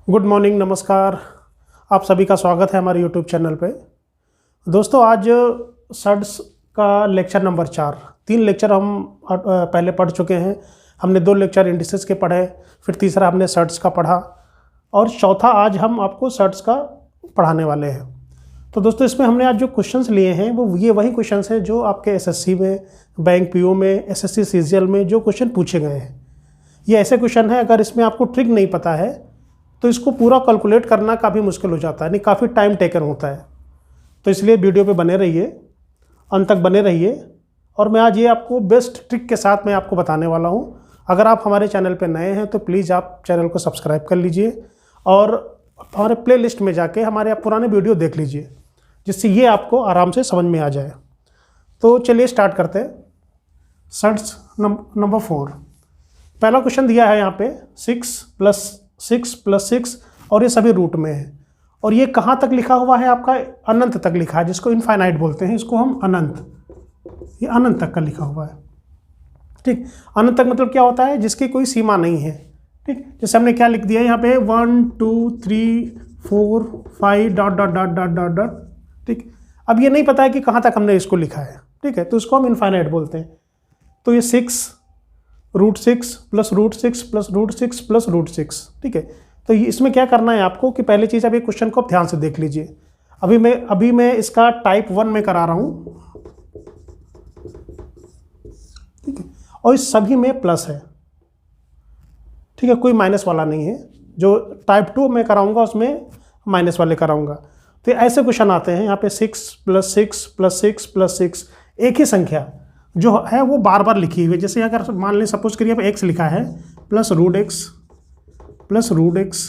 Good morning, नमस्कार। आप सभी का स्वागत है हमारे यूट्यूब चैनल पे। दोस्तों, आज सर्ट्स का लेक्चर नंबर 4। 3 लेक्चर हम पहले पढ़ चुके हैं। हमने 2 लेक्चर इंडिसेस के पढ़े, फिर तीसरा हमने सर्ट्स का पढ़ा और चौथा आज हम आपको सर्ट्स का पढ़ाने वाले हैं। तो दोस्तों, इसमें हमने आज जो क्वेश्चंस लिए हैं वो वही क्वेश्चंस हैं जो आपके एसएससी में, बैंक पीओ में, एसएससी सीजीएल में जो क्वेश्चन पूछे गए हैं। ये ऐसे क्वेश्चन है, अगर इसमें आपको ट्रिक नहीं पता है तो इसको पूरा कैलकुलेट करना काफ़ी मुश्किल हो जाता है, नहीं काफ़ी टाइम टेकन होता है। तो इसलिए वीडियो पे बने रहिए, अंत तक बने रहिए। और मैं आज ये आपको बेस्ट ट्रिक के साथ मैं आपको बताने वाला हूँ। अगर आप हमारे चैनल पे नए हैं तो प्लीज़ आप चैनल को सब्सक्राइब कर लीजिए और हमारे प्लेलिस्ट में जाके हमारे आप पुराने वीडियो देख लीजिए, जिससे ये आपको आराम से समझ में आ जाए। तो चलिए स्टार्ट करते हैं। सर्ट्स नंबर 4। पहला क्वेश्चन दिया है यहाँ पे 6 + 6 और ये सभी रूट में है। और ये कहाँ तक लिखा हुआ है? आपका अनंत तक लिखा है, जिसको इनफाइनाइट बोलते हैं। इसको हम अनंत, ये अनंत तक का लिखा हुआ है। ठीक, अनंत तक मतलब क्या होता है? जिसकी कोई सीमा नहीं है। ठीक, जैसे हमने क्या लिख दिया यहाँ पे 1 2 3 4 5 ... ठीक, अब ये नहीं पता है कि कहाँ तक हमने इसको लिखा है। ठीक है, तो इसको हम इनफाइनाइट बोलते हैं। तो ये 6 √6 + √6 + √6 + √6। ठीक है, तो इसमें क्या करना है आपको कि पहले चीज़, अब ये क्वेश्चन को आप ध्यान से देख लीजिए। अभी मैं इसका टाइप 1 में करा रहा हूँ। ठीक है, और इस सभी में प्लस है। ठीक है, कोई माइनस वाला नहीं है। जो टाइप 2 में कराऊंगा उसमें माइनस वाले कराऊंगा। तो ऐसे क्वेश्चन आते हैं यहाँ पे 6 + 6 + 6 + 6, एक ही संख्या जो है वो बार बार लिखी हुई है। जैसे अगर मान लें, सपोज करिए अब x लिखा है +√x + √x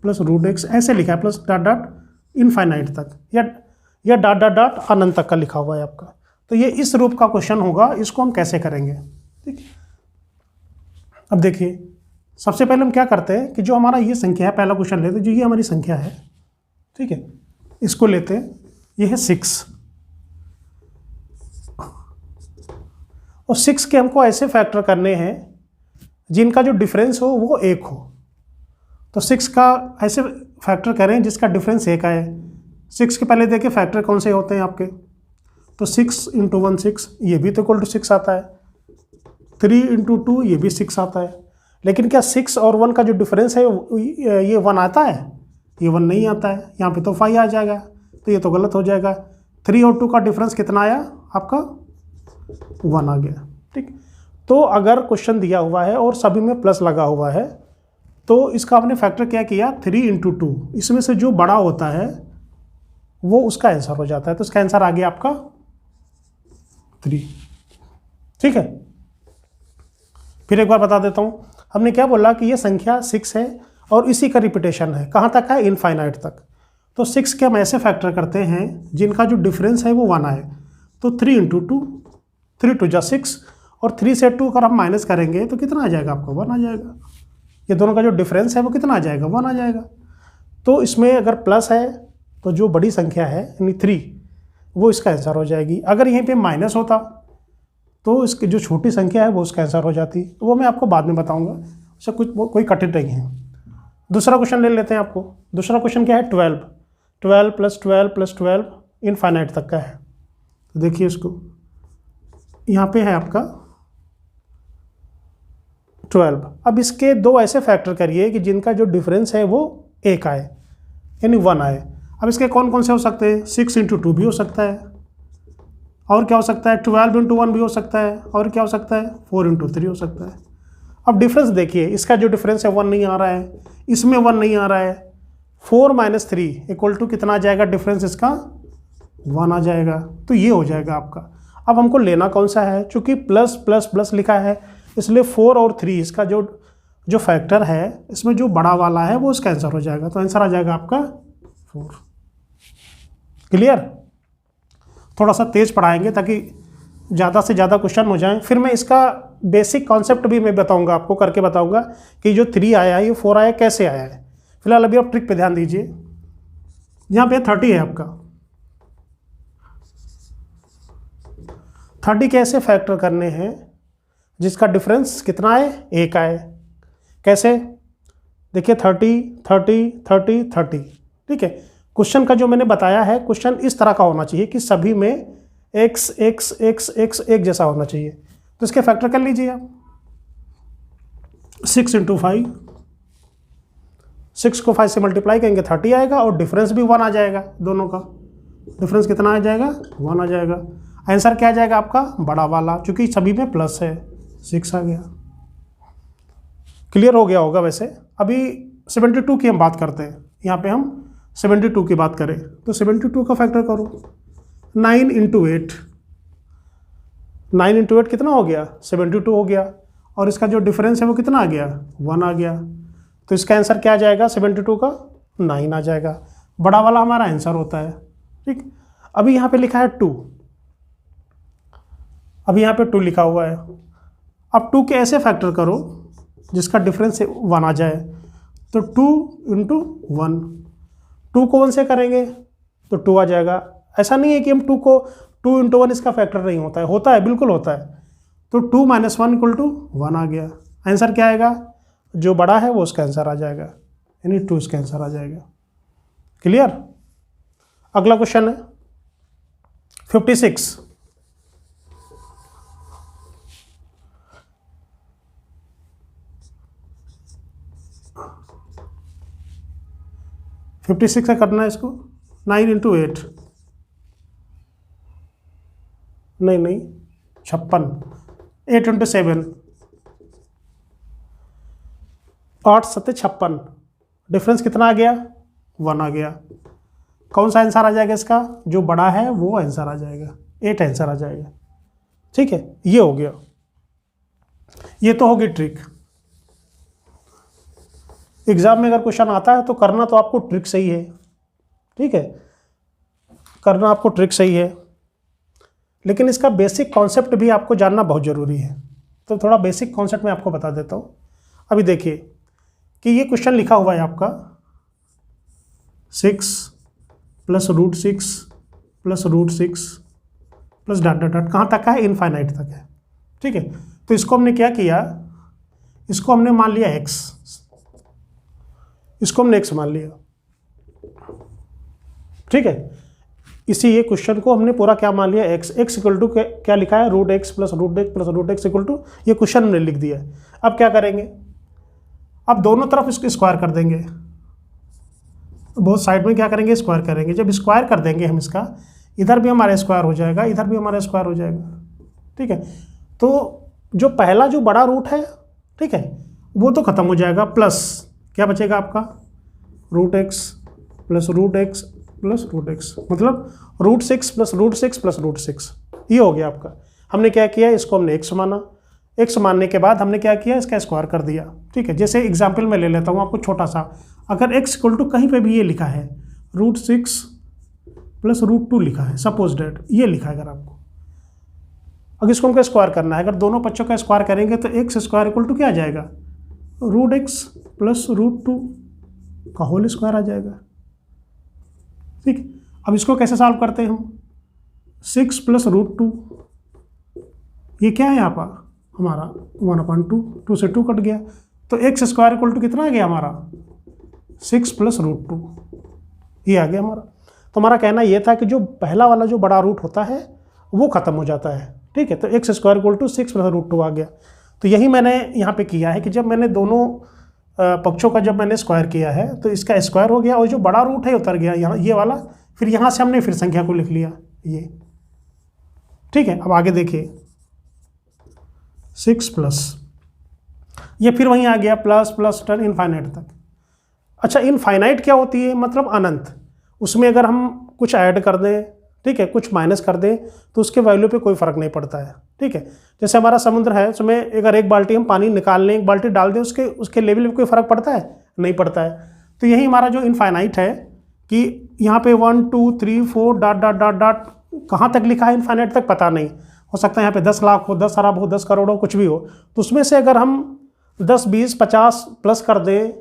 + √x ऐसे लिखा है, प्लस ... इनफाइनाइट तक, या ... अनंत तक का लिखा हुआ है आपका। तो ये इस रूप का क्वेश्चन होगा। इसको हम कैसे करेंगे? ठीक, अब देखिए, सबसे पहले हम क्या करते हैं कि जो हमारा ये संख्या है, पहला क्वेश्चन लेते हैं, जो ये हमारी संख्या है, ठीक है, इसको लेते हैं। ये है 6 और 6 के हमको ऐसे फैक्टर करने हैं जिनका जो डिफरेंस हो वो 1 हो। तो 6 का ऐसे फैक्टर करें जिसका डिफरेंस 1 आए। 6 के पहले देखिए फैक्टर कौन से होते हैं आपके। तो 6 × 1 6, ये भी तो इक्वल टू 6 आता है। 3 × 2, ये भी 6 आता है। लेकिन क्या 6 और 1 का जो डिफरेंस है ये 1 आता है? ये 1 नहीं आता है। यहाँ पे तो 5 आ जाएगा, तो ये तो गलत हो जाएगा। 3 और 2 का डिफरेंस कितना आया आपका? 1 आ गया। ठीक, तो अगर क्वेश्चन दिया हुआ है और सभी में प्लस लगा हुआ है तो इसका आपने फैक्टर क्या किया? 3 × 2। इसमें से जो बड़ा होता है वो उसका आंसर हो जाता है। तो इसका आंसर आ गया आपका 3। ठीक है, फिर एक बार बता देता हूं। हमने क्या बोला कि ये संख्या 6 है और इसी का रिपीटेशन है। कहां तक है? इनफाइनाइट तक। तो 6 के हम ऐसे फैक्टर करते हैं जिनका जो डिफरेंस है वो 1 आए। तो 3 × 2, 3 × 2 = 6 और 3 से 2 अगर हम माइनस करेंगे तो कितना आ जाएगा आपका? 1 आ जाएगा। ये दोनों का जो डिफरेंस है वो कितना आ जाएगा? 1 आ जाएगा। तो इसमें अगर प्लस है तो जो बड़ी संख्या है यानी 3, वो इसका आंसर हो जाएगी। अगर यहीं पे माइनस होता तो इसकी जो छोटी संख्या है वो उसका आंसर हो जाती। तो वो मैं आपको बाद में बताऊंगा, उससे कोई कठिन नहीं है। दूसरा क्वेश्चन ले लेते हैं आपको। दूसरा क्वेश्चन क्या है? 12 + 12 + 12 इनफाइनाइट तक का है। तो देखिए इसको, यहाँ पे है आपका 12। अब इसके 2 ऐसे फैक्टर करिए कि जिनका जो डिफरेंस है वो 1 आए, यानी 1 आए। अब इसके कौन कौन से हो सकते हैं? 6 × 2 भी हो सकता है, और क्या हो सकता है? 12 × 1 भी हो सकता है, और क्या हो सकता है? 4 × 3 हो सकता है। अब डिफरेंस देखिए, इसका जो डिफरेंस है 1 नहीं आ रहा है, इसमें 1 नहीं आ रहा है। 4 - 3 = कितना आ जाएगा? डिफरेंस इसका 1 आ जाएगा। तो ये हो जाएगा आपका। अब हमको लेना कौन सा है? चूंकि प्लस प्लस प्लस लिखा है इसलिए 4 और 3 इसका जो फैक्टर है, इसमें जो बड़ा वाला है वो उसका आंसर हो जाएगा। तो आंसर आ जाएगा आपका 4। क्लियर? थोड़ा सा तेज पढ़ाएंगे ताकि ज़्यादा से ज़्यादा क्वेश्चन हो जाएं। फिर मैं इसका बेसिक कॉन्सेप्ट भी मैं बताऊंगा, आपको करके बताऊंगा कि जो 3 आया है, ये 4 आया, कैसे आया है। फिलहाल अभी आप ट्रिक पे ध्यान दीजिए। यहाँ पे 30 है आपका। 30 कैसे फैक्टर करने हैं जिसका डिफरेंस कितना है? 1 आए। कैसे? देखिए 30 30 30 30, ठीक है। क्वेश्चन का जो मैंने बताया है, क्वेश्चन इस तरह का होना चाहिए कि सभी में x x x x एक जैसा होना चाहिए। तो इसके फैक्टर कर लीजिए आप। 6 × 5, 6 को 5 से मल्टीप्लाई करेंगे 30 आएगा, और डिफरेंस भी 1 आ जाएगा। दोनों का डिफरेंस कितना आ जाएगा? 1 आ जाएगा। आंसर क्या आ जाएगा आपका? बड़ा वाला, क्योंकि सभी में प्लस है, 6 आ गया। क्लियर हो गया होगा। वैसे अभी 72 की हम बात करते हैं। यहाँ पे हम 72 की बात करें तो 72 का फैक्टर करो। 9 × 8, 9 × 8 कितना हो गया? 72 हो गया। और इसका जो डिफरेंस है वो कितना आ गया? 1 आ गया। तो इसका आंसर क्या आ जाएगा? 72 का 9 आ जाएगा। बड़ा वाला हमारा आंसर होता है, ठीक। अभी यहाँ पे लिखा है 2, अभी यहाँ पे 2 लिखा हुआ है। अब 2 के ऐसे फैक्टर करो जिसका डिफरेंस 1 आ जाए। तो 2 × 1, 2 को 1 से करेंगे तो 2 आ जाएगा। ऐसा नहीं है कि हम 2 को 2 × 1 इसका फैक्टर नहीं होता है, होता है, बिल्कुल होता है। तो 2 - 1 = 1 आ गया। आंसर क्या आएगा? जो बड़ा है वो उसका आंसर आ जाएगा, यानी 2 इसका आंसर आ जाएगा। क्लियर? अगला क्वेश्चन है 56। 56 का करना है इसको। 9 × 8, नहीं 56, 8 × 7, 8 × 7 = 56। डिफरेंस कितना आ गया? 1 आ गया। कौन सा आंसर आ जाएगा इसका? जो बड़ा है वो आंसर आ जाएगा, 8 आंसर आ जाएगा। ठीक है, ये हो गया। ये तो होगी ट्रिक। एग्जाम में अगर क्वेश्चन आता है तो करना तो आपको ट्रिक सही है, ठीक है, करना आपको ट्रिक सही है, लेकिन इसका बेसिक कॉन्सेप्ट भी आपको जानना बहुत ज़रूरी है। तो थोड़ा बेसिक कॉन्सेप्ट मैं आपको बता देता हूँ। अभी देखिए कि ये क्वेश्चन लिखा हुआ है आपका 6 + √6 + √6 प्लस डॉट डॉट डॉट, कहाँ तक का है? इनफाइनाइट तक है, ठीक है। तो इसको हमने क्या किया? इसको हमने मान लिया x, इसको हमने x मान लिया, ठीक है। इसी ये क्वेश्चन को हमने पूरा क्या मान लिया? x = क्या लिखा है? √x + √x + √x = ये क्वेश्चन हमने लिख दिया है। अब क्या करेंगे? अब दोनों तरफ इसको स्क्वायर कर देंगे, बहुत साइड में क्या करेंगे? स्क्वायर करेंगे। जब स्क्वायर कर देंगे हम इसका, इधर भी हमारा स्क्वायर हो जाएगा, इधर भी हमारा स्क्वायर हो जाएगा, ठीक है। तो जो पहला जो बड़ा रूट है, ठीक है, वो तो खत्म हो जाएगा, प्लस क्या बचेगा आपका? √x + √x + √x, मतलब √6 + √6 + √6, ये हो गया आपका। हमने क्या किया? इसको हमने x माना, x मानने के बाद हमने क्या किया? इसका स्क्वायर कर दिया, ठीक है। जैसे एग्जाम्पल मैं ले लेता हूँ आपको छोटा सा। अगर x = कहीं पे भी ये लिखा है √6 + √2 लिखा है, सपोज डेट ये लिखा है, अगर आपको अगर इसको हमको स्क्वायर करना है, अगर दोनों बच्चों का स्क्वायर करेंगे तो x² = क्या आ जाएगा? √x + √2 का होल स्क्वायर आ जाएगा, ठीक। अब इसको कैसे सॉल्व करते हैं हम? 6 + √2, ये क्या है यहाँ पर हमारा? 1/2, 2 से 2 कट गया, तो x² = कितना आ गया हमारा? 6 + √2, ये आ गया हमारा। तो हमारा कहना ये था कि जो पहला वाला जो बड़ा रूट होता है वो ख़त्म हो जाता है, ठीक है। तो x² = 6 + √2 आ गया। तो यही मैंने यहाँ पे किया है कि जब मैंने दोनों पक्षों का जब मैंने स्क्वायर किया है तो इसका स्क्वायर हो गया और जो बड़ा रूट है उतर गया यहाँ, ये वाला। फिर यहाँ से हमने फिर संख्या को लिख लिया, ये, ठीक है। अब आगे देखिए 6+, ये फिर वहीं आ गया प्लस प्लस टर्न इनफाइनाइट तक। अच्छा, इनफाइनाइट क्या होती है? मतलब अनंत। उसमें अगर हम कुछ ऐड कर दें, ठीक है, कुछ माइनस कर दें, तो उसके वैल्यू पे कोई फ़र्क नहीं पड़ता है, ठीक है। जैसे हमारा समुद्र है, उसमें अगर एक बाल्टी हम पानी निकाल लें, एक बाल्टी डाल दें, उसके लेवल पे कोई फ़र्क पड़ता है? नहीं पड़ता है। तो यही हमारा जो इनफाइनाइट है कि यहाँ पे 1 2 3 4 डॉट डॉट डॉट डॉट कहाँ तक लिखा है इनफाइनाइट तक पता नहीं, हो सकता है यहाँ पे 10 लाख हो, 10 अरब हो, 10 करोड़ हो, कुछ भी हो। तो उसमें से अगर हम 10 20 50 प्लस कर दें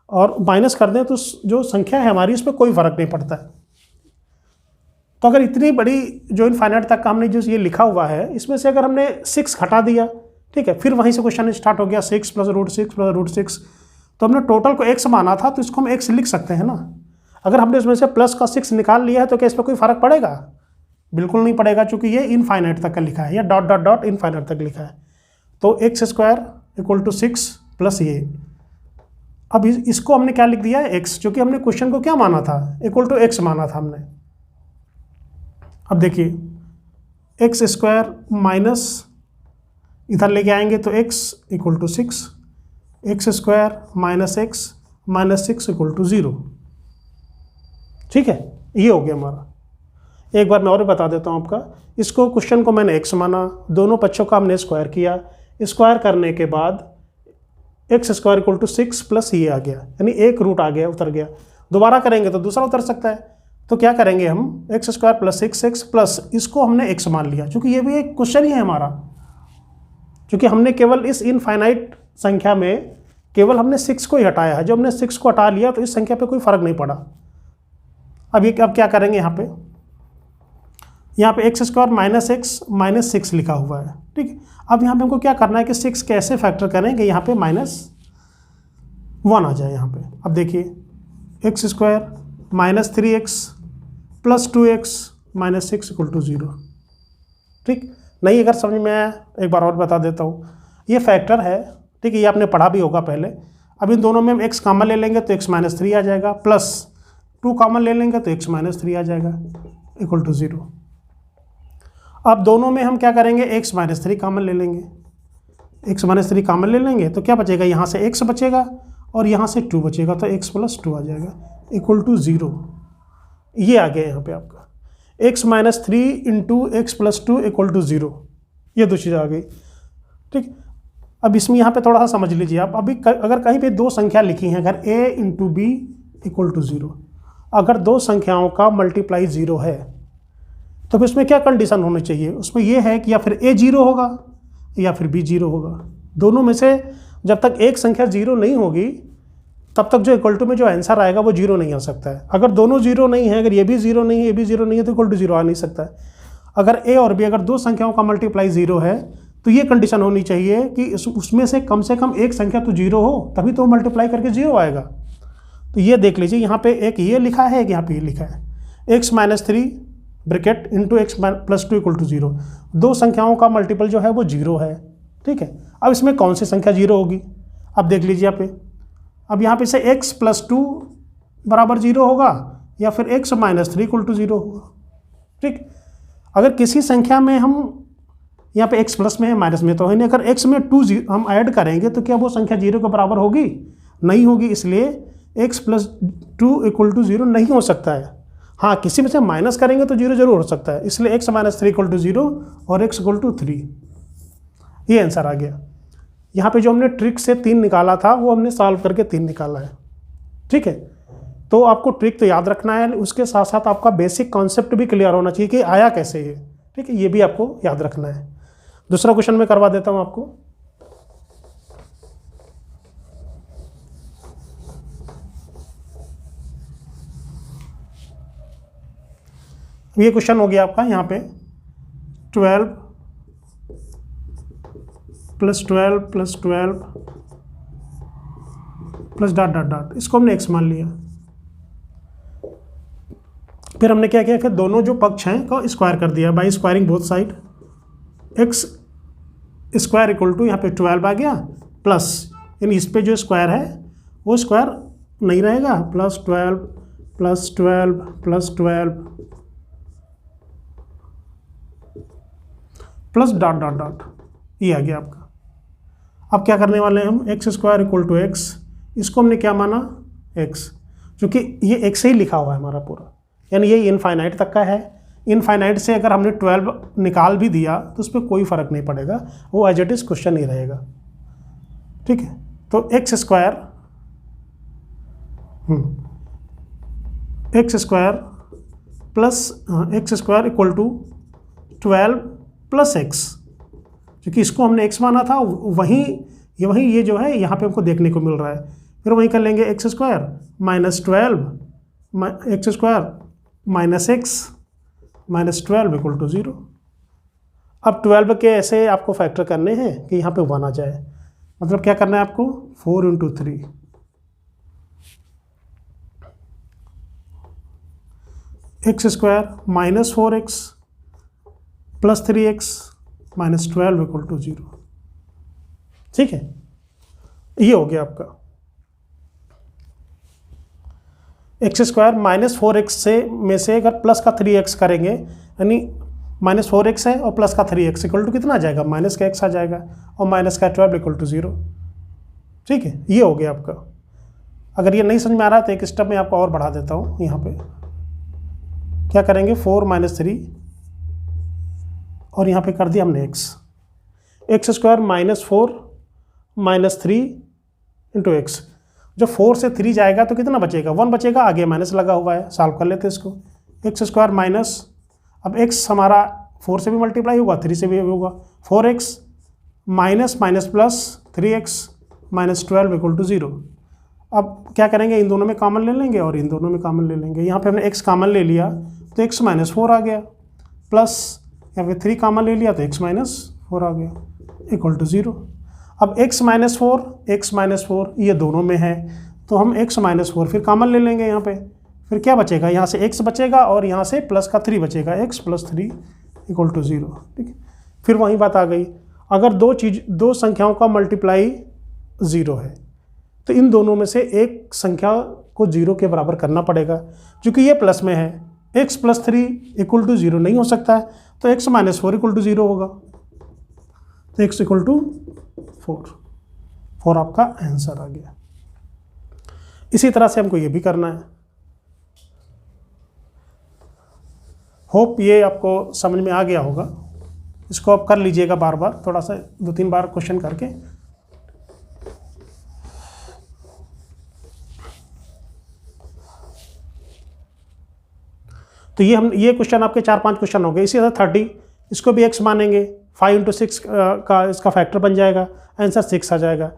और माइनस कर दें तो जो संख्या है हमारी, उस पर कोई फ़र्क नहीं पड़ता है। तो अगर इतनी बड़ी जो इनफाइनाइट तक का हमने जो ये लिखा हुआ है, इसमें से अगर हमने 6 हटा दिया, ठीक है, फिर वहीं से क्वेश्चन स्टार्ट हो गया 6 + √6 + √6। तो हमने टोटल को x माना था, तो इसको हम x लिख सकते हैं ना। अगर हमने इसमें से प्लस का 6 निकाल लिया है तो क्या इस पर कोई फर्क पड़ेगा? बिल्कुल नहीं पड़ेगा, चूंकि ये इनफाइनाइट तक का लिखा है या डॉट डॉट डॉट इनफाइनाइट तक लिखा है। तो x square equal to 6 plus ये, अब इसको हमने क्या लिख दिया है x, क्योंकि हमने क्वेश्चन को क्या माना था, इक्वल टू x माना था हमने। अब देखिए x स्क्वायर माइनस इधर लेके आएंगे तो x equal to 6, x square minus x minus 6 equal to 0। ठीक है, ये हो गया हमारा। एक बार मैं और बता देता हूँ आपका, इसको क्वेश्चन को मैंने x माना, दोनों पक्षों का हमने स्क्वायर किया, स्क्वायर करने के बाद x square equal to 6 plus ये आ गया, यानी एक रूट आ गया, उतर गया। दोबारा करेंगे तो दूसरा उतर सकता है, तो क्या करेंगे हम, x square plus 6x plus इसको हमने x मान लिया, क्योंकि ये भी एक क्वेश्चन ही है हमारा, क्योंकि हमने केवल इस इनफाइनाइट संख्या में केवल हमने 6 को ही हटाया है। जब हमने 6 को हटा लिया तो इस संख्या पे कोई फर्क नहीं पड़ा। अब क्या करेंगे, यहाँ पे x square minus x minus 6 लिखा हुआ है। ठीक है, अब यहाँ पे हमको क्या करना है कि 6 कैसे फैक्टर करें कि यहाँ पे -1 आ जाए यहाँ पे। अब देखिए x square minus 3x plus 2x minus 6 equal to 0। ठीक, नहीं अगर समझ में आया एक बार और बता देता हूँ, ये फैक्टर है। ठीक है, ये आपने पढ़ा भी होगा पहले। अब इन दोनों में हम x कॉमन ले लेंगे तो x माइनस 3 आ जाएगा, प्लस 2 कॉमन ले लेंगे तो x माइनस 3 आ जाएगा इक्वल टू 0। अब दोनों में हम क्या करेंगे, x माइनस 3 कॉमन ले लेंगे, x माइनस 3 कॉमन ले लेंगे तो क्या बचेगा, यहाँ से x बचेगा और यहाँ से 2 बचेगा, तो x प्लस 2 आ जाएगा इक्वल टू 0। ये आ गया यहाँ पे आपका x minus 3 into x plus 2 equal to 0, ये दो चीज़ आ गई। ठीक, अब इसमें यहाँ पे थोड़ा सा समझ लीजिए आप, अभी अगर कहीं पे दो संख्या लिखी हैं, अगर a into B equal to 0, अगर दो संख्याओं का मल्टीप्लाई 0 है तो फिर इसमें क्या कंडीशन होनी चाहिए, उसमें ये है कि या फिर a 0 होगा या फिर b 0 होगा। दोनों में से जब तक एक संख्या 0 नहीं होगी तब तक जो इक्वल टू में जो आंसर आएगा वो 0 नहीं आ सकता है। अगर दोनों 0 नहीं है, अगर ये भी 0 नहीं है, ये भी 0 नहीं है, तो इक्वल टू 0 आ नहीं सकता है। अगर a और b अगर दो संख्याओं का मल्टीप्लाई 0 है तो ये कंडीशन होनी चाहिए कि उसमें से कम एक संख्या तो 0 हो, तभी तो मल्टीप्लाई करके 0 आएगा। तो ये देख लीजिए, यहाँ पे एक ये लिखा है, एक यहाँ पे ये लिखा है, x minus 3 bracket into x plus 2 equal to 0। दो संख्याओं का मल्टीपल जो है वो 0 है। ठीक है, अब इसमें कौन सी संख्या 0 होगी, अब देख लीजिए यहाँ पे। अब यहाँ पे से x प्लस 2 बराबर 0 होगा या फिर x माइनस 3 इक्वल टू 0 होगा। ठीक, अगर किसी संख्या में हम यहाँ पे x प्लस में है माइनस में तो है नहीं, अगर x में 2 हम ऐड करेंगे तो क्या वो संख्या 0 के बराबर होगी, नहीं होगी। इसलिए x प्लस 2 इक्वल टू 0 नहीं हो सकता है। हाँ, किसी में से माइनस करेंगे तो 0 जरूर हो सकता है, इसलिए x माइनस 3 इक्वल टू 0 और x इक्वल टू 3, ये आंसर आ गया। यहाँ पे जो हमने ट्रिक से 3 निकाला था वो हमने सॉल्व करके 3 निकाला है। ठीक है, तो आपको ट्रिक तो याद रखना है, उसके साथ साथ आपका बेसिक कॉन्सेप्ट भी क्लियर होना चाहिए कि आया कैसे है। ठीक है, ये भी आपको याद रखना है। दूसरा क्वेश्चन मैं करवा देता हूँ आपको। ये क्वेश्चन हो गया आपका यहाँ पे 12 plus 12 plus 12 plus dot dot dot, इसको हमने x मान लिया। फिर हमने क्या किया, फिर दोनों जो पक्ष हैं को स्क्वायर कर दिया by squaring both side. X square equal to यहाँ पे 12 आ गया, प्लस यानी इस पे जो स्क्वायर है वो स्क्वायर नहीं रहेगा, plus 12 plus 12 plus 12 plus dot dot dot, ये आ गया आपका। अब क्या करने वाले हैं हम, x square equal to x, इसको हमने क्या माना x, क्योंकि ये x से ही लिखा हुआ है हमारा पूरा, यानी ये इनफाइनाइट तक का है। इनफाइनाइट से अगर हमने 12 निकाल भी दिया तो उस पर कोई फ़र्क नहीं पड़ेगा, वो एज इट इज़ क्वेश्चन ही रहेगा। ठीक है, तो x square plus x square equal to 12 plus x, क्योंकि इसको हमने x माना था, वहीं ये जो है यहाँ पे हमको देखने को मिल रहा है। फिर वहीं कर लेंगे x square minus 12 x square minus x minus 12 equal to 0। अब 12 के ऐसे आपको फैक्टर करने हैं कि यहाँ पे 1 आ जाए, मतलब क्या करना है आपको, 4 into 3 x square minus 4x plus 3x minus 12 equal to 0। ठीक है, ये हो गया आपका एक्स स्क्वायर माइनस 4x से में से अगर प्लस का 3x करेंगे, यानी माइनस 4x है और प्लस का 3x इक्वल टू कितना आ जाएगा, माइनस का x आ जाएगा, और माइनस का 12 इक्वल टू 0। ठीक है, ये हो गया आपका। अगर ये नहीं समझ में आ रहा है तो एक स्टेप में आपको और बढ़ा देता हूँ। यहाँ पे क्या करेंगे, 4 माइनस 3 और यहाँ पे कर दिया हमने x square minus 4 minus 3 into x. जो 4 से 3 जाएगा तो कितना बचेगा, 1 बचेगा, आगे माइनस लगा हुआ है, सॉल्व कर लेते हैं इसको। एक्स स्क्वायर माइनस, अब एक्स हमारा 4 से भी मल्टीप्लाई होगा, 3 से भी होगा, 4x minus minus plus 3x minus 12 equal to 0। अब क्या करेंगे, इन दोनों में कॉमन ले लेंगे और इन दोनों में कॉमन ले लेंगे। यहाँ पे हमने x कॉमन ले लिया तो x माइनस 4 आ गया, प्लस यहाँ पे 3 कॉमन ले लिया तो x माइनस 4 आ गया इक्वल टू 0। अब x माइनस 4 ये दोनों में है तो हम x माइनस 4 फिर कॉमन ले लेंगे यहाँ पे, फिर क्या बचेगा, यहाँ से x बचेगा और यहाँ से प्लस का 3 बचेगा, x प्लस 3 इक्वल टू 0। ठीक है, फिर वही बात आ गई, अगर दो संख्याओं का मल्टीप्लाई 0 है तो इन दोनों में से एक संख्या को 0 के बराबर करना पड़ेगा। क्योंकि ये प्लस में है, x प्लस 3 इक्वल टू 0 नहीं हो सकता है, तो x माइनस 4 इक्वल टू 0 होगा, तो x इक्वल टू 4 आपका आंसर आ गया। इसी तरह से हमको ये भी करना है। होप ये आपको समझ में आ गया होगा। इसको आप कर लीजिएगा बार बार, थोड़ा सा 2-3 बार क्वेश्चन करके। तो ये क्वेश्चन आपके 4-5 क्वेश्चन हो गए। इसी तरह 30, इसको भी x मानेंगे, 5 इंटू 6 का इसका फैक्टर बन जाएगा, आंसर 6 आ जाएगा।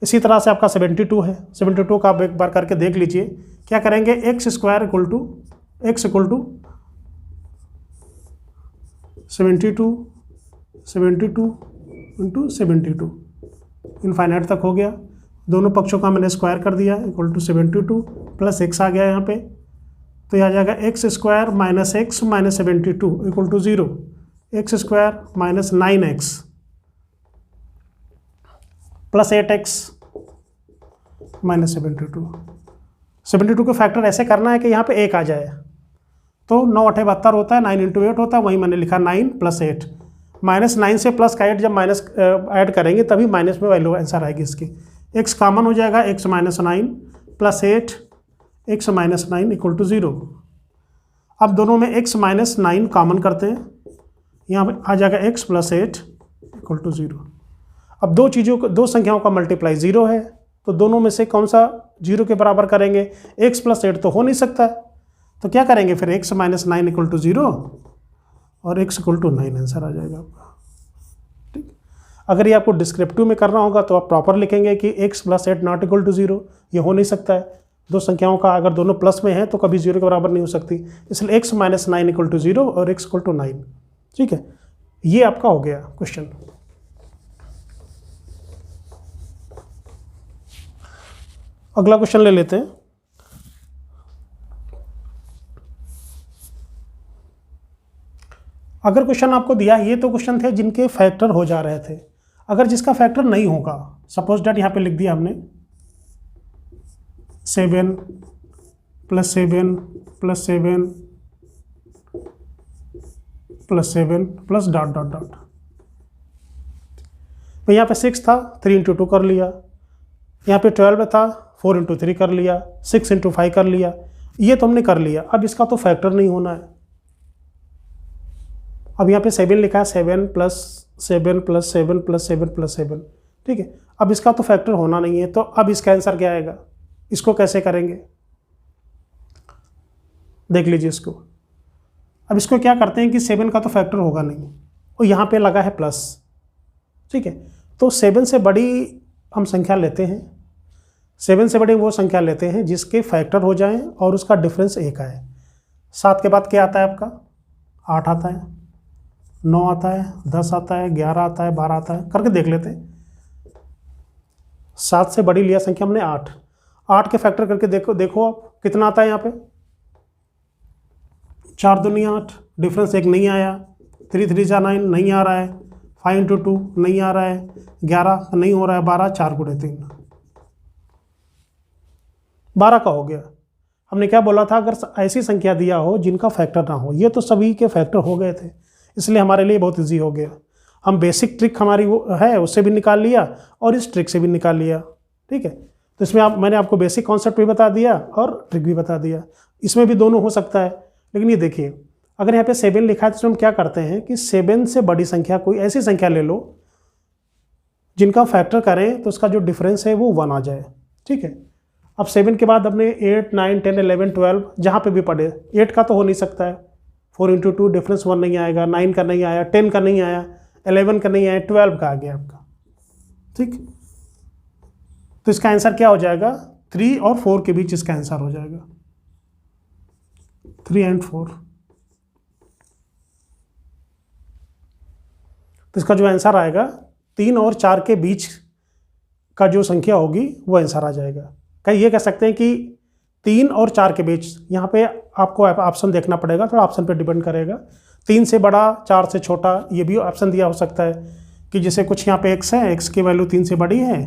इसी तरह से आपका 72 है, 72 का आप एक बार करके देख लीजिए। क्या करेंगे, x square equal to 72 into 72 infinite तक हो गया। दोनों पक्षों का मैंने स्क्वायर कर दिया, इक्वल टू 72 प्लस x आ गया यहाँ पे, तो यह आ जाएगा x square minus x minus 72 equal to 0। X square minus 9x plus 8x minus 72 को फैक्टर ऐसे करना है कि यहाँ पे 1 आ जाए, तो 9 8 72 होता है, 9 इंटू 8 होता है, वहीं मैंने लिखा 9 प्लस 8, माइनस 9 से प्लस का 8 जब माइनस ऐड करेंगे तभी माइनस में वैल्यू आंसर आएगी इसकी। x कॉमन हो जाएगा, x minus 9 plus 8 x minus 9 equal to 0। अब दोनों में x माइनस 9 कॉमन करते हैं, यहाँ पे आ जाएगा x प्लस 8 इक्वल टू 0। अब दो संख्याओं का मल्टीप्लाई 0 है, तो दोनों में से कौन सा 0 के बराबर करेंगे, x प्लस 8 तो हो नहीं सकता, तो क्या करेंगे फिर, x माइनस 9 इक्वल टू 0 और x इक्वल टू 9 आंसर आ जाएगा आपका। ठीक, अगर ये आपको डिस्क्रिप्टिव में करना होगा तो आप प्रॉपर लिखेंगे कि x plus 8 not equal to 0, ये हो नहीं सकता है। दो संख्याओं का अगर दोनों प्लस में है तो कभी 0 के बराबर नहीं हो सकती, इसलिए x माइनस 9 इक्वल टू 0 और x इक्वल टू 9। ठीक है, ये आपका हो गया क्वेश्चन। अगला क्वेश्चन ले लेते हैं। अगर क्वेश्चन आपको दिया, ये तो क्वेश्चन थे जिनके फैक्टर हो जा रहे थे। अगर जिसका फैक्टर नहीं होगा, सपोज डेट यहाँ पे लिख दिया हमने 7 plus 7 plus 7 plus 7 plus dot dot dot, तो यहाँ पे 6 था, 3 इंटू 2 कर लिया, यहाँ पे 12 था, 4 इंटू 3 कर लिया, 6 इंटू 5 कर लिया, ये तो हमने कर लिया। अब इसका तो फैक्टर नहीं होना है। अब यहाँ पे 7 लिखा है, 7 प्लस 7 प्लस 7 प्लस 7 प्लस 7, ठीक है। अब इसका तो फैक्टर होना नहीं है, तो अब इसका आंसर क्या आएगा, इसको कैसे करेंगे, देख लीजिए इसको। अब इसको क्या करते हैं कि 7 का तो फैक्टर होगा नहीं, और यहाँ पे लगा है प्लस, ठीक है। तो 7 से बड़ी हम संख्या लेते हैं, 7 से बड़ी वो संख्या लेते हैं जिसके फैक्टर हो जाएं और उसका डिफरेंस 1 आए। 7 के बाद क्या आता है आपका, 8 आता है, 9 आता है, 10 आता है, 11 आता है, 12 आता है, करके देख लेते हैं। 7 से बड़ी लिया संख्या हमने 8 के फैक्टर करके देखो आप कितना आता है। यहाँ पे 4 दूनी 8, डिफरेंस 1 नहीं आया। 3 3 जा 9 नहीं आ रहा है। 5 इंटू 2 नहीं आ रहा है। 11 नहीं हो रहा है। 12, 4 गुणे 3, 12 का हो गया। हमने क्या बोला था, अगर ऐसी संख्या दिया हो जिनका फैक्टर ना हो, ये तो सभी के फैक्टर हो गए थे, इसलिए हमारे लिए बहुत इजी हो गया। हम बेसिक ट्रिक हमारी वो है उससे भी निकाल लिया और इस ट्रिक से भी निकाल लिया। ठीक है, तो इसमें मैंने आपको बेसिक कॉन्सेप्ट भी बता दिया और ट्रिक भी बता दिया। इसमें भी दोनों हो सकता है, लेकिन ये देखिए अगर यहाँ पे 7 लिखा है तो हम क्या करते हैं कि 7 से बड़ी संख्या कोई ऐसी संख्या ले लो जिनका फैक्टर करें तो उसका जो डिफरेंस है वो 1 आ जाए। ठीक है, अब 7 के बाद अपने 8 9 10 11 12 जहाँ पे भी पढ़े, 8 का तो हो नहीं सकता है। 4 इंटू 2 डिफरेंस 1 नहीं आएगा। 9 का नहीं आया। 10 का नहीं आया। 11 का नहीं आया। 12 का आ गया आपका। ठीक, तो इसका आंसर क्या हो जाएगा, 3 और 4 के बीच इसका आंसर हो जाएगा, 3 एंड 4। तो इसका जो आंसर आएगा 3 और 4 के बीच का जो संख्या होगी वो आंसर आ जाएगा। कहीं ये कह सकते हैं कि 3 और 4 के बीच, यहाँ पे आपको ऑप्शन देखना पड़ेगा, थोड़ा ऑप्शन पे डिपेंड करेगा। 3 से बड़ा 4 से छोटा, ये भी ऑप्शन दिया हो सकता है कि जैसे कुछ यहाँ पे x है, x की वैल्यू 3 से बड़ी है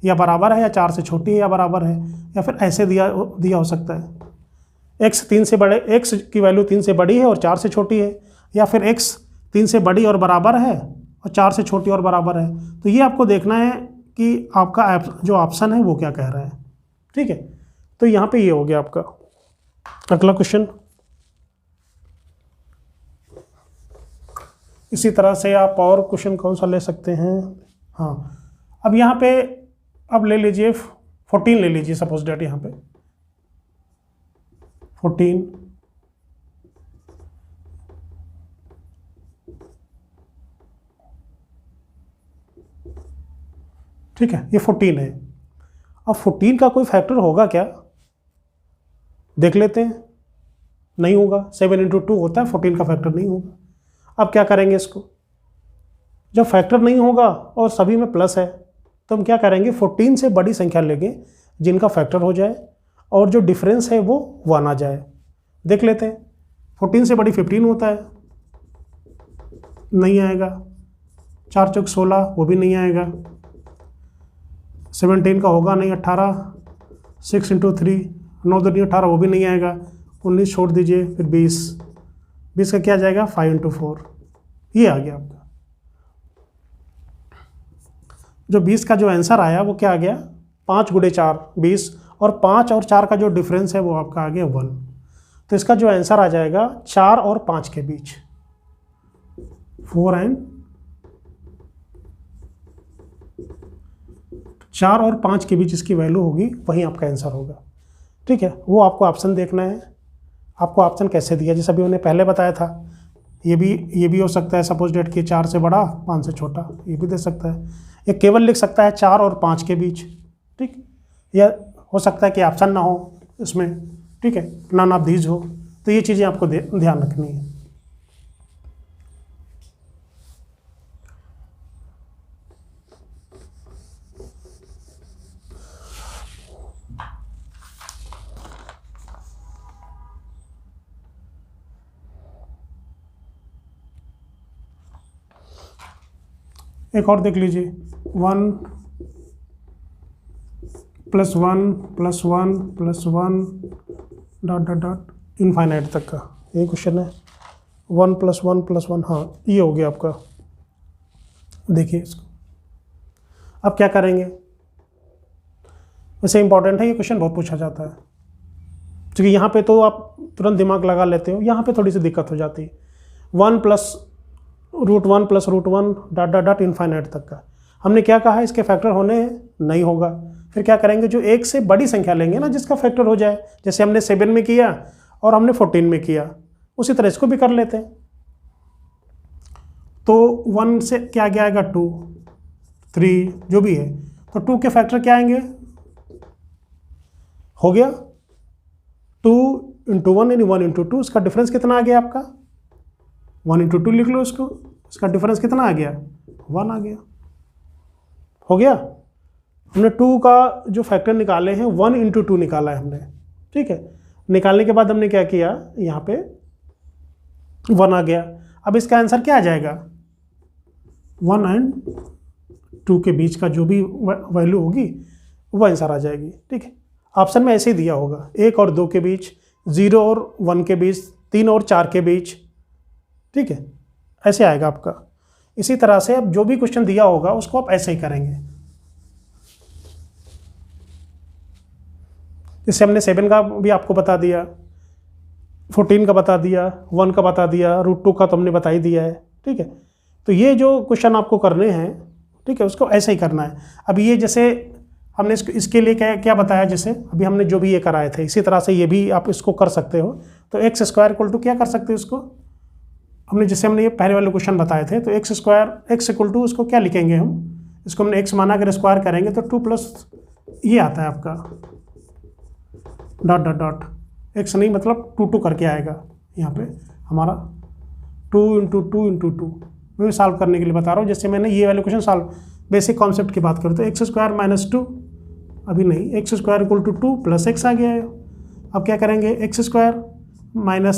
या बराबर है, या 4 से छोटी है या बराबर है, या फिर ऐसे दिया हो सकता है x 3 से बड़े, x की वैल्यू 3 से बड़ी है और 4 से छोटी है, या फिर x 3 से बड़ी और बराबर है और 4 से छोटी और बराबर है। तो ये आपको देखना है कि आपका जो ऑप्शन है वो क्या कह रहा है। ठीक है, तो यहाँ पे ये हो गया आपका। अगला क्वेश्चन इसी तरह से आप और क्वेश्चन कौन सा ले सकते हैं। हाँ, अब यहाँ पे अब ले लीजिए 14 ले लीजिए, सपोज डेट यहाँ पे 14, ठीक है, ये 14 है। अब 14 का कोई फैक्टर होगा क्या, देख लेते हैं। नहीं होगा, 7 इंटू 2 होता है, 14 का फैक्टर नहीं होगा। अब क्या करेंगे इसको, जब फैक्टर नहीं होगा और सभी में प्लस है तो हम क्या करेंगे, 14 से बड़ी संख्या लेंगे जिनका फैक्टर हो जाए और जो डिफरेंस है वो 1 आ जाए। देख लेते हैं, 14 से बड़ी 15 होता है, नहीं आएगा। 4 चौक 16, वो भी नहीं आएगा। 17 का होगा नहीं, 18। 6 इंटू 3, 9 दूनी 18, वो भी नहीं आएगा। 19 छोड़ दीजिए, फिर 20 का क्या जाएगा, 5 इंटू 4, ये आ गया आपका। जो 20 का जो आंसर आया वो क्या आ गया, 5 गुणे 4 20, और 5 और 4 का जो डिफरेंस है वो आपका आ गया 1। तो इसका जो आंसर आ जाएगा 4 और 5 के बीच, 4 एंड 4 और 5 के बीच इसकी वैल्यू होगी, वही आपका आंसर होगा। ठीक है, वो आपको ऑप्शन देखना है। आपको ऑप्शन कैसे दिया, जैसे अभी मैंने पहले बताया था, ये भी हो सकता है सपोज डेट कि 4 से बड़ा 5 से छोटा, ये भी दे सकता है। ये केवल लिख सकता है 4 और 5 के बीच। ठीक, या हो सकता है कि ऑप्शन ना हो इसमें। ठीक है, नन ऑफ दीज हो। तो ये चीज़ें आपको ध्यान रखनी है। एक और देख लीजिए, 1 + 1 + 1 + 1 डॉट डॉट डॉट इनफाइनाइट तक का ये क्वेश्चन है। 1 + 1 + 1, हाँ ये हो गया आपका। देखिए इसको अब क्या करेंगे, वैसे इंपॉर्टेंट है ये क्वेश्चन, बहुत पूछा जाता है, क्योंकि यहाँ पे तो आप तुरंत दिमाग लगा लेते हो, यहाँ पे थोड़ी सी दिक्कत हो जाती है। 1 + √1 + √1 डॉट डॉट डॉट इनफाइनाइट तक का। हमने क्या कहा, इसके फैक्टर होने हैं, नहीं होगा। फिर क्या करेंगे, जो एक से बड़ी संख्या लेंगे ना जिसका फैक्टर हो जाए, जैसे हमने 7 में किया और हमने 14 में किया, उसी तरह इसको भी कर लेते हैं। तो 1 से क्या क्या आएगा, 2 3 जो भी है, तो 2 के फैक्टर क्या आएंगे, हो गया 2 इंटू 1 यानी 1 इंटू 2। इसका डिफरेंस कितना आ गया आपका, 1 इंटू 2 लिख लो इसको, इसका डिफरेंस कितना आ गया, 1 आ गया। हो गया, हमने 2 का जो फैक्टर निकाले हैं 1 इंटू 2 निकाला है हमने। ठीक है, निकालने के बाद हमने क्या किया, यहाँ पे 1 आ गया। अब इसका आंसर क्या आ जाएगा, 1 और 2 के बीच का जो भी वैल्यू होगी वो आंसर आ जाएगी। ठीक है, ऑप्शन में ऐसे ही दिया होगा, 1 और 2 के बीच, 0 और 1 के बीच, 3 और 4 के बीच। ठीक है, ऐसे आएगा आपका। इसी तरह से अब जो भी क्वेश्चन दिया होगा उसको आप ऐसे ही करेंगे। इससे हमने 7 का भी आपको बता दिया, 14 का बता दिया, 1 का बता दिया, √2 का तो हमने बता ही दिया है। ठीक है, तो ये जो क्वेश्चन आपको करने हैं, ठीक है, उसको ऐसे ही करना है। अब ये जैसे हमने इसके लिए क्या क्या बताया, जैसे अभी हमने जो भी ये कराए थे, इसी तरह से ये भी आप इसको कर सकते हो। तो x² = क्या कर सकते हो इसको, हमने जैसे हमने ये पहले वाले क्वेश्चन बताए थे, तो x² x = उसको क्या लिखेंगे हम, इसको हमने x माना, अगर स्क्वायर करेंगे तो 2 प्लस ये आता है आपका डॉट डॉट डॉट, x नहीं मतलब 2 करके आएगा यहाँ पे हमारा 2 × 2 × 2। मैं सॉल्व करने के लिए बता रहा हूँ, जैसे मैंने ये वाले क्वेश्चन सॉल्व बेसिक कॉन्सेप्ट की बात करूँ तो x² - 2, अभी नहीं, x² = 2 + x आ गया है। अब क्या करेंगे, x² -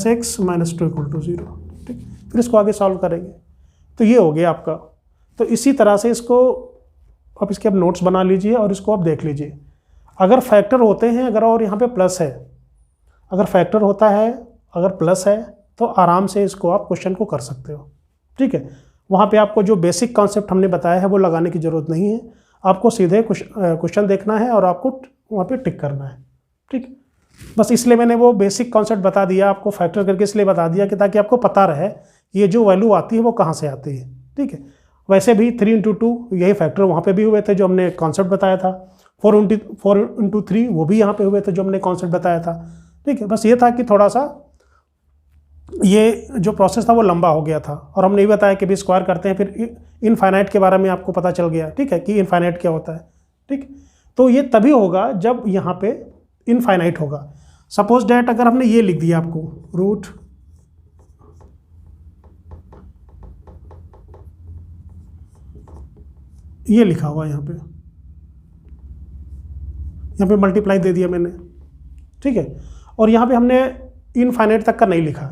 x - 2 = 0। ठीक, फिर इसको आगे सॉल्व करेंगे, तो ये हो गया आपका। तो इसी तरह से इसको आप इसके अब नोट्स बना लीजिए और इसको आप देख लीजिए। अगर फैक्टर होते हैं, अगर और यहाँ पे प्लस है, अगर फैक्टर होता है, अगर प्लस है, तो आराम से इसको आप क्वेश्चन को कर सकते हो। ठीक है, वहाँ पे आपको जो बेसिक कॉन्सेप्ट हमने बताया है वो लगाने की ज़रूरत नहीं है, आपको सीधे क्वेश्चन देखना है और आपको वहाँ पे टिक करना है। ठीक, बस इसलिए मैंने वो बेसिक कॉन्सेप्ट बता दिया आपको, फैक्टर करके इसलिए बता दिया कि ताकि आपको पता रहे ये जो वैल्यू आती है वो कहाँ से आती है। ठीक है, वैसे भी 3 × 2 यही फैक्टर वहाँ पे भी हुए थे जो हमने कॉन्सेप्ट बताया था, 4 × 3 वो भी यहाँ पे हुए थे जो हमने कॉन्सेप्ट बताया था। ठीक है, बस ये था कि थोड़ा सा ये जो प्रोसेस था वो लंबा हो गया था, और हमने ये बताया कि भी स्क्वायर करते हैं, फिर इनफाइनाइट के बारे में आपको पता चल गया। ठीक है, कि इनफाइनाइट क्या होता है। ठीक, तो ये तभी होगा जब यहाँ पे इनफाइनाइट होगा। सपोज डैट अगर हमने ये लिख दिया आपको रूट ये लिखा हुआ यहाँ पे मल्टीप्लाई दे दिया मैंने। ठीक है, और यहाँ पे हमने इनफाइनाइट तक का नहीं लिखा,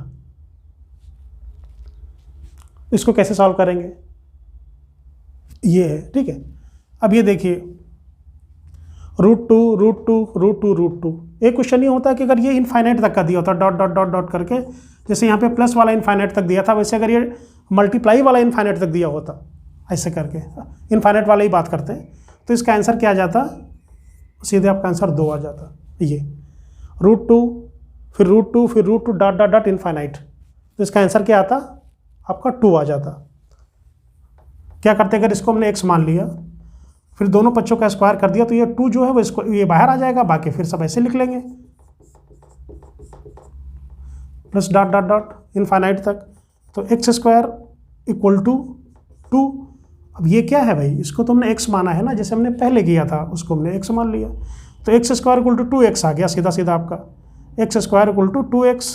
इसको कैसे सॉल्व करेंगे, ये है। ठीक है, अब ये देखिए √2 एक क्वेश्चन ये होता है कि अगर ये इनफाइनाइट तक का दिया होता डॉट डॉट डॉट डॉट करके, जैसे यहाँ पे प्लस वाला इनफाइनाइट तक दिया था, वैसे अगर ये मल्टीप्लाई वाला इनफाइनाइट तक दिया होता, ऐसे करके इनफाइनाइट वाला ही बात करते हैं, तो इसका आंसर क्या आ जाता, सीधे आपका आंसर 2 आ जाता। ये √2 फिर √2 फिर √2 डॉट डॉट डॉट इनफाइनाइट, तो इसका आंसर क्या आता, आपका 2 आ जाता। क्या करते अगर इसको हमने x मान लिया, फिर दोनों पक्षों का स्क्वायर कर दिया, तो ये 2 जो है वो इसको ये बाहर आ जाएगा, बाकी फिर सब ऐसे लिख लेंगे plus dot dot dot infinite तक। तो x² = 2। अब ये क्या है भाई, इसको तो हमने x माना है ना, जैसे हमने पहले किया था उसको हमने x मान लिया, तो x² = 2x आ गया सीधा सीधा आपका, x² = 2x,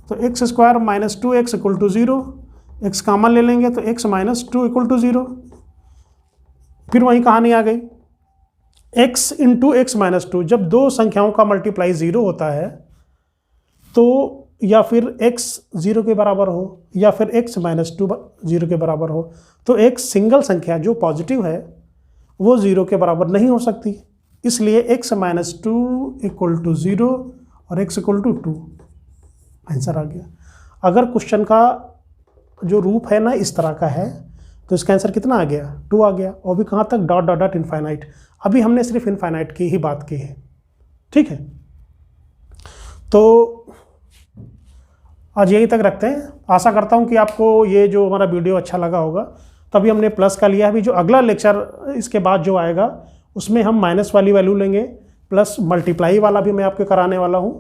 तो x² - 2x = 0, x कॉमन ले लेंगे तो x - 2 = 0। फिर वही कहानी आ गई, x × x - 2, जब दो संख्याओं का मल्टीप्लाई 0 होता है तो या फिर x 0 के बराबर हो या फिर x - 2 0 के बराबर हो, तो एक सिंगल संख्या जो पॉजिटिव है वो 0 के बराबर नहीं हो सकती, इसलिए x - 2 = 0 और x = 2 आंसर आ गया। अगर क्वेश्चन का जो रूप है ना इस तरह का है, तो इसका आंसर कितना आ गया, 2 आ गया, और भी कहाँ तक, डॉट डॉट डॉट इनफाइनाइट। अभी हमने सिर्फ इनफाइनाइट की ही बात की है। ठीक है, तो आज यहीं तक रखते हैं। आशा करता हूँ कि आपको ये जो हमारा वीडियो अच्छा लगा होगा। तभी हमने प्लस का लिया है। अभी जो अगला लेक्चर इसके बाद जो आएगा उसमें हम माइनस वाली वैल्यू लेंगे, प्लस मल्टीप्लाई वाला भी मैं आपके कराने वाला हूँ।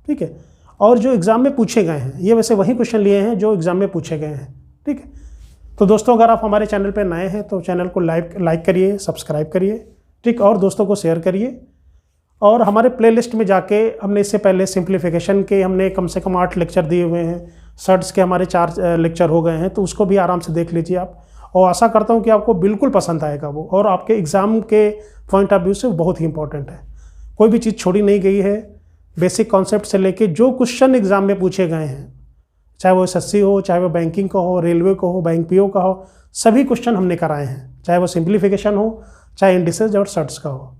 ठीक है, और जो एग्ज़ाम में पूछे गए हैं, ये वैसे वही क्वेश्चन लिए हैं जो एग्ज़ाम में पूछे गए हैं। ठीक है, तो दोस्तों अगर आप हमारे चैनल पर नए हैं तो चैनल को लाइक करिए, सब्सक्राइब करिए, ठीक, और दोस्तों को शेयर करिए। और हमारे प्लेलिस्ट में जाके हमने इससे पहले सिंप्लीफिकेशन के हमने कम से कम 8 लेक्चर दिए हुए हैं, सर्ट्स के हमारे 4 लेक्चर हो गए हैं, तो उसको भी आराम से देख लीजिए आप। और आशा करता हूँ कि आपको बिल्कुल पसंद आएगा वो, और आपके एग्ज़ाम के पॉइंट ऑफ व्यू से बहुत ही इंपॉर्टेंट है। कोई भी चीज़ छोड़ी नहीं गई है, बेसिक कॉन्सेप्ट से लेके जो क्वेश्चन एग्ज़ाम में पूछे गए हैं, चाहे वो SSC हो, चाहे वो बैंकिंग का हो, रेलवे का हो, बैंक PO का हो, सभी क्वेश्चन हमने कराए हैं, चाहे वो सिंप्लीफिकेशन हो, चाहे इंडिसेस और सर्ट्स का हो।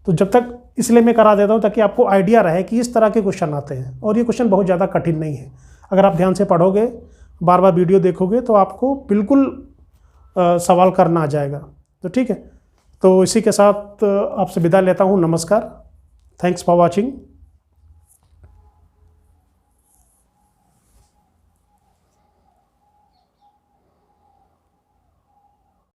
तो जब तक इसलिए मैं करा देता हूँ ताकि आपको आइडिया रहे कि इस तरह के क्वेश्चन आते हैं, और ये क्वेश्चन बहुत ज़्यादा कठिन नहीं है। अगर आप ध्यान से पढ़ोगे, बार बार वीडियो देखोगे, तो आपको बिल्कुल सवाल करना आ जाएगा। तो ठीक है, तो इसी के साथ आपसे विदा लेता हूँ। नमस्कार, थैंक्स फॉर वॉचिंग।